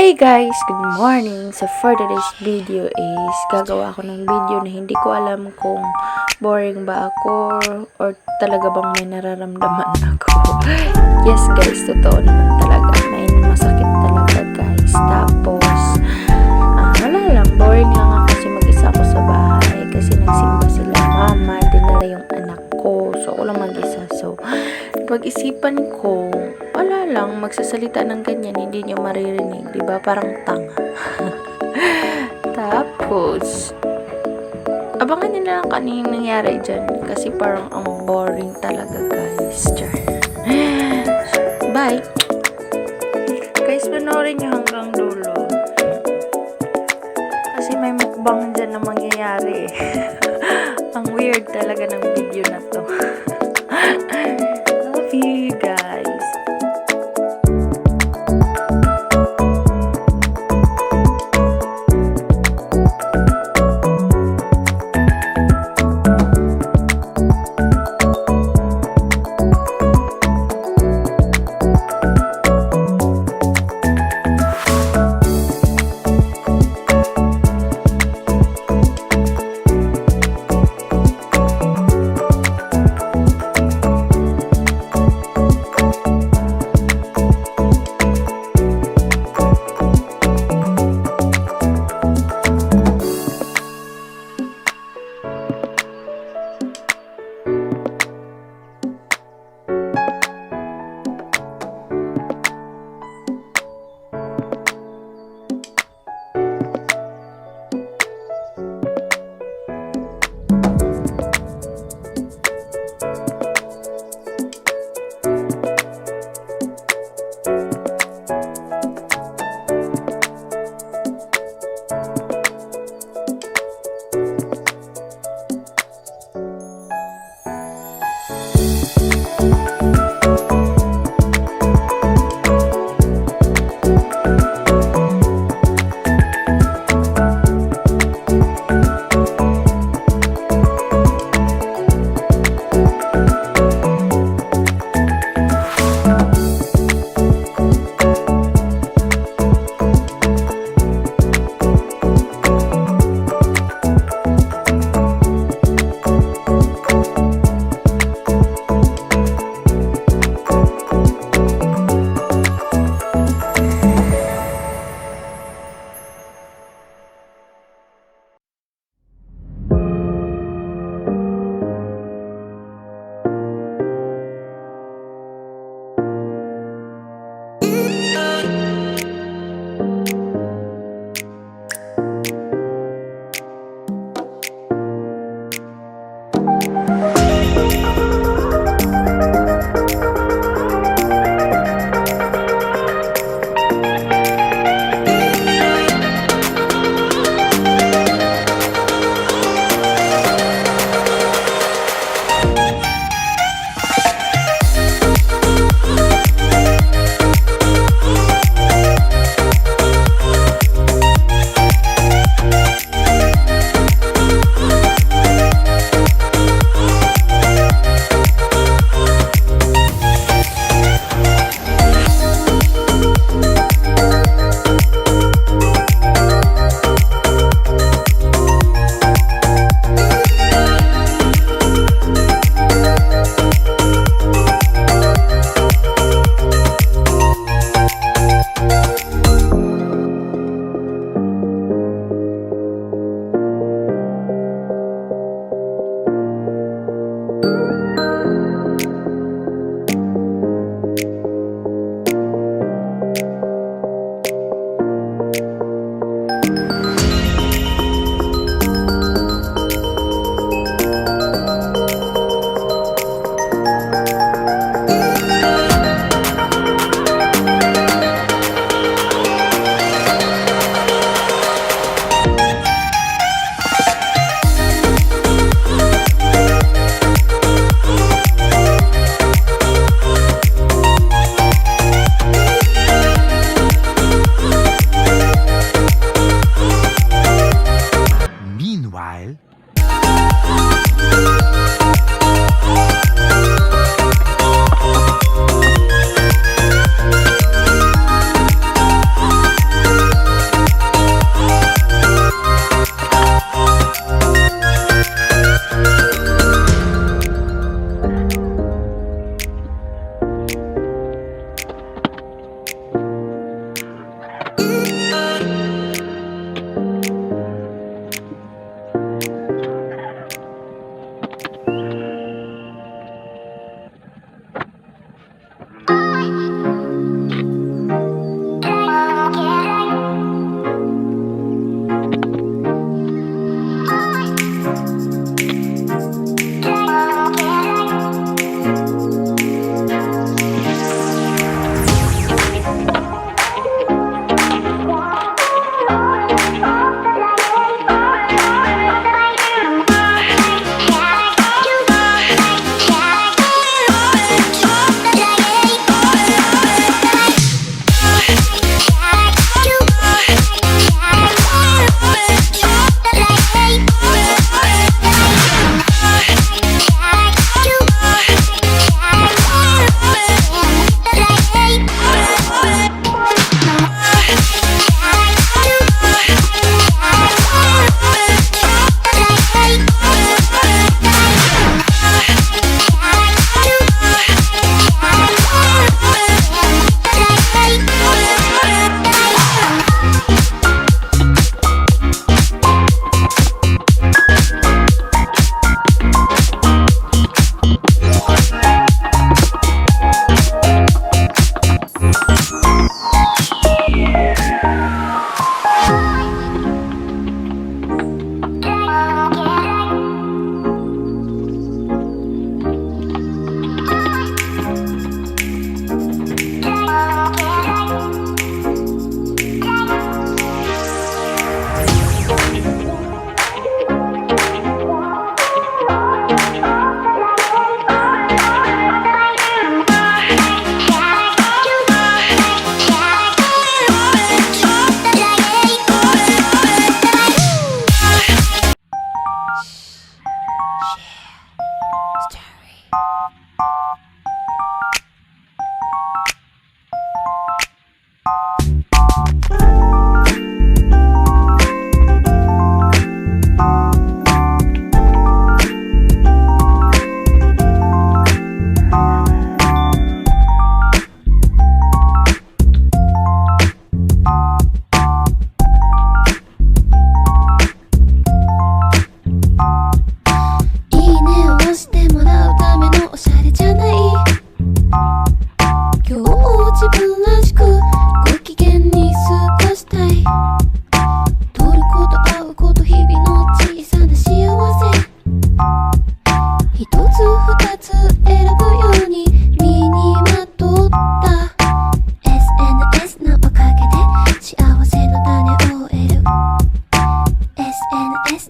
Hey guys! Good morning! So for today's video is gagawa ako ng video na hindi ko alam kung boring ba ako or talaga bang may nararamdaman ako. Yes guys, totoo naman talaga. May masakit talaga guys. Tapos, wala lang. Boring lang ako kasi mag-isa ako sa bahay. Kasi nagsimba sila mama, dinala yung anak ko. So ako lang mag-isa. So, pag-isipan ko, wala lang, magsasalita ng ganyan, hindi nyo maririnig, diba? Parang tanga. Tapos, abangan nyo na lang kanina nangyari dyan, kasi parang ang boring talaga, guys. Bye! Guys, panoorin nyo hanggang dulo. Kasi may mukbang dyan na mangyayari. Ang weird talaga ng video na to. Love you guys.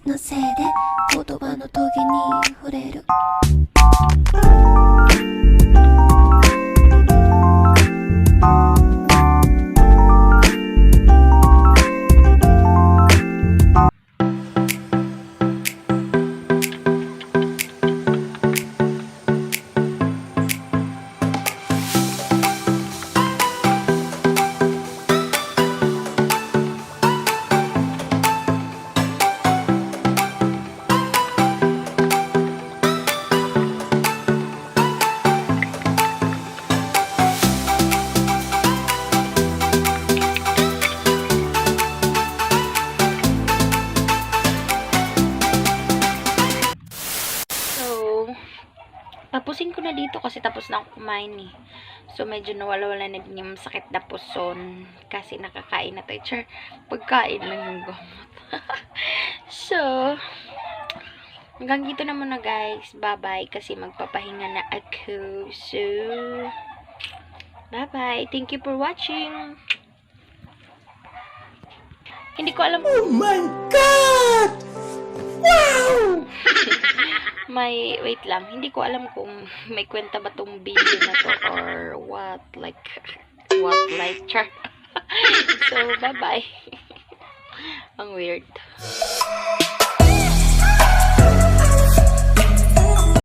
のせいで言葉のトゲに触れるTapusin ko na dito kasi tapos na ako kumain eh. So, medyo nawala-wala na din yung sakit na puson. Kasi nakakain na tayo. Char, pagkain lang yung gamot. So, hanggang dito na muna guys. Bye-bye kasi magpapahinga na ako. So, bye-bye. Thank you for watching. Hindi ko alam. Oh my God! Wow! Wait lang, hindi ko alam kung may kwenta ba tong video na to or what, like, char. So, bye-bye. Ang weird.